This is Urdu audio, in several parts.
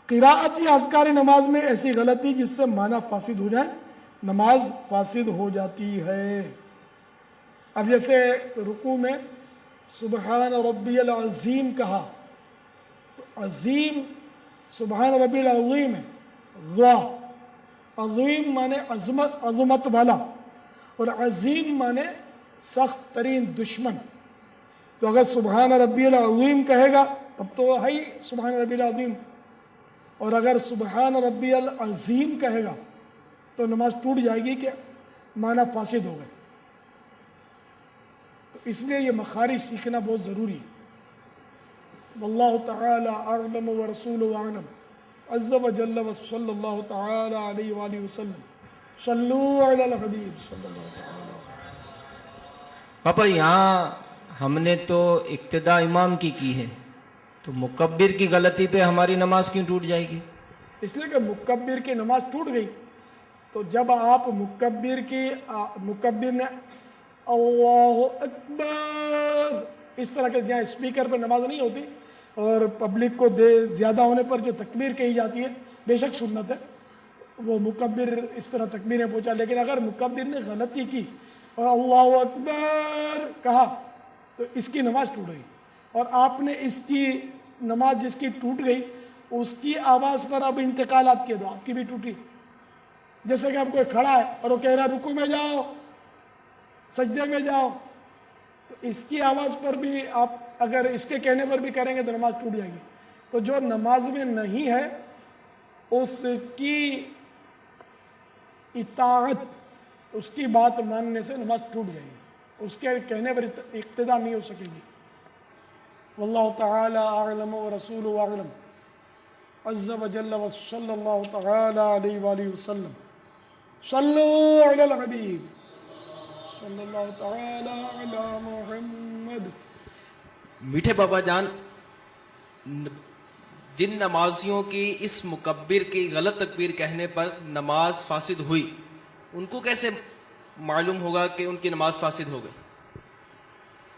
قراءت یا اذکار نماز میں ایسی غلطی جس سے معنی فاسد ہو جائے، نماز فاسد ہو جاتی ہے۔ اب جیسے رکوع میں سبحان ربی العظیم کہا، عظیم سبحان ربی العظیم ہے، عظیم مانے عظمت والا، اور عظیم مانے سخت ترین دشمن۔ تو اگر سبحان ربی العظیم کہے گا تب تو ہے ہی سبحان ربی العظیم، اور اگر سبحان ربی العظیم کہے گا تو نماز ٹوٹ جائے گی کہ معنی فاسد ہو گئے۔ تو اس لیے یہ مخارج سیکھنا بہت ضروری ہے۔ واللہ تعالی اعلم ورسولہ اعلم عز وجل وصلی اللہ تعالی علیہ وآلہ وسلم صلو علی الحبیب صلی اللہ تعالی۔ پاپا یہاں ہم نے تو اقتداء امام کی ہے، تو مکبر کی غلطی پہ ہماری نماز کیوں ٹوٹ جائے گی؟ اس لیے کہ مکبر کی نماز ٹوٹ گئی، تو جب آپ مکبر نے اللہ اکبر اس طرح کے جہاں اسپیکر پر نماز نہیں ہوتی اور پبلک کو زیادہ ہونے پر جو تکبیر کہی جاتی ہے، بے شک سنت ہے، وہ مکبر اس طرح تکبیریں پہنچا، لیکن اگر مکبر نے غلطی کی اور اللہ اکبر کہا تو اس کی نماز ٹوٹ گئی، اور آپ نے اس کی نماز جس کی ٹوٹ گئی اس کی آواز پر اب انتقالات کیے دو، آپ کی بھی ٹوٹی۔ جیسے کہ اب کوئی کھڑا ہے اور وہ کہہ رہا ہے رکوع میں جاؤ، سجدے میں جاؤ، تو اس کی آواز پر بھی آپ اگر اس کے کہنے پر بھی کریں گے تو نماز ٹوٹ جائے گی۔ تو جو نماز میں نہیں ہے اس کی اطاعت، اس کی بات ماننے سے نماز ٹوٹ جائے گی، اس کے کہنے پر اقتداء نہیں ہو سکے گی۔ واللہ تعالی اعلم ورسولہ اعلم عز وجل وصلی اللہ تعالی علیہ وآلہ وسلم صلو علی الحبیب صلی اللہ تعالی علی محمد۔ میٹھے بابا جان، جن نمازیوں کی اس مکبر کی غلط تکبیر کہنے پر نماز فاسد ہوئی، ان کو کیسے معلوم ہوگا کہ ان کی نماز فاسد ہو گئی؟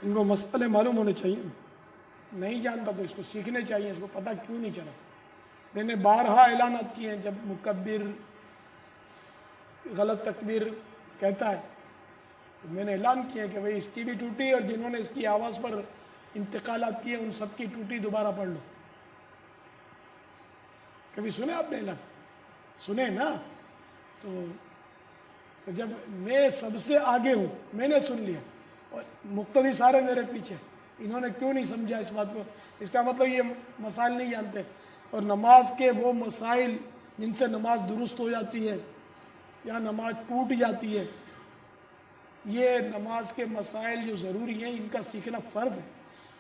ان کو مسئلے معلوم ہونے چاہیے، نہیں جانتا تو اس کو سیکھنے چاہیے، اس کو پتہ کیوں نہیں چلا۔ میں نے بارہا اعلانات کیے ہیں، جب مکبر غلط تکبیر کہتا ہے تو میں نے اعلان کیا کہ بھئی اس کی بھی ٹوٹی، اور جنہوں نے اس کی آواز پر انتقالات کیے ان سب کی ٹوٹی، دوبارہ پڑھ لو۔ کبھی سنے آپ نے اعلان؟ سنے نا؟ تو جب میں سب سے آگے ہوں، میں نے سن لیا اور مقتدی سارے میرے پیچھے، انہوں نے کیوں نہیں سمجھا اس بات کو؟ اس کا مطلب یہ مسائل نہیں جانتے، اور نماز کے وہ مسائل جن سے نماز درست ہو جاتی ہے یا نماز ٹوٹ جاتی ہے، یہ نماز کے مسائل جو ضروری ہیں ان کا سیکھنا فرض ہے۔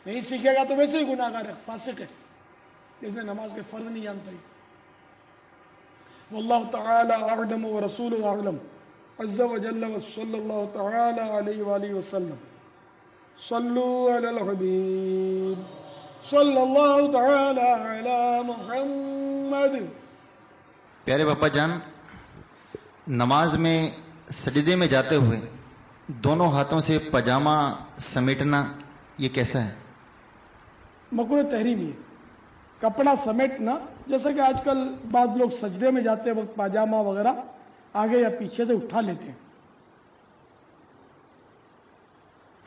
نہیں سیکھے گا تو ویسے ہی گناہ گار ہے، فاسق ہے، جس نے نماز کے فرض نہیں جانتا ہی۔ واللہ تعالی اعلم ورسولہ اعلم عز وجل وصلی اللہ تعالی علیہ وآلہ وسلم صلو علی الحبیب صلی اللہ تعالی علی محمد۔ پیارے باپا جان، نماز میں سجدے میں جاتے ہوئے دونوں ہاتھوں سے پاجامہ سمیٹنا یہ کیسا ہے؟ مکروہ تحریمی ہے، کپڑا سمیٹنا، جیسا کہ آج کل بعض لوگ سجدے میں جاتے وقت پاجامہ وغیرہ آگے یا پیچھے سے اٹھا لیتے ہیں۔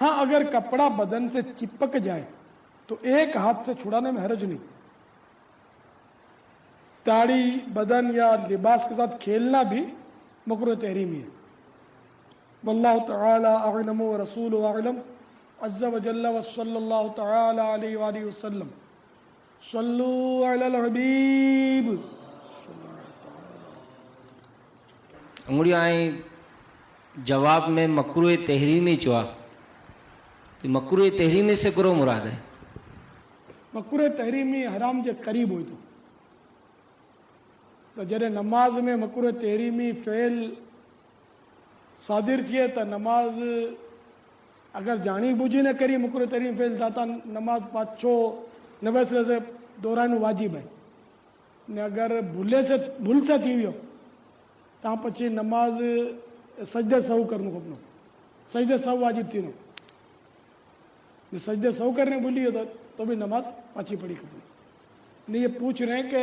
ہاں اگر کپڑا بدن سے چپک جائے تو ایک ہاتھ سے چھڑانے میں حرج نہیں۔ داڑھی بدن یا لباس کے ساتھ کھیلنا بھی مکروہ تحریمی ہے۔ واللہ تعالی اعلم ورسولہ اعلم عز وجل وصلی اللہ تعالی علیہ وآلہ وسلم صلو علی الحبیب۔ انگڑیاں جواب میں مکروہ تحریمی چوا، تو مکروہ تحریمی سے کرو مراد ہے؟ مکروہ تحریمی حرام جو قریب ہوئی تو جڑے نماز میں مکروہ تحریمی فعل صادر تھے تو نماز اگر جانی بوجھی نے کری مکروہ تحریمی فعل جاتا نماز پاچھو نویسلے سے دورانو واجب ہے نے اگر بھول سے تھی ویو تا پچھی نماز سجدے سہو کرنو کپنو، سجدے سہو واجب تھی نو، سجدے سہو کرنے بھولی ہو تو بھی نماز پاچھی پڑی کپنو۔ یہ پوچھ رہے ہیں کہ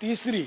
3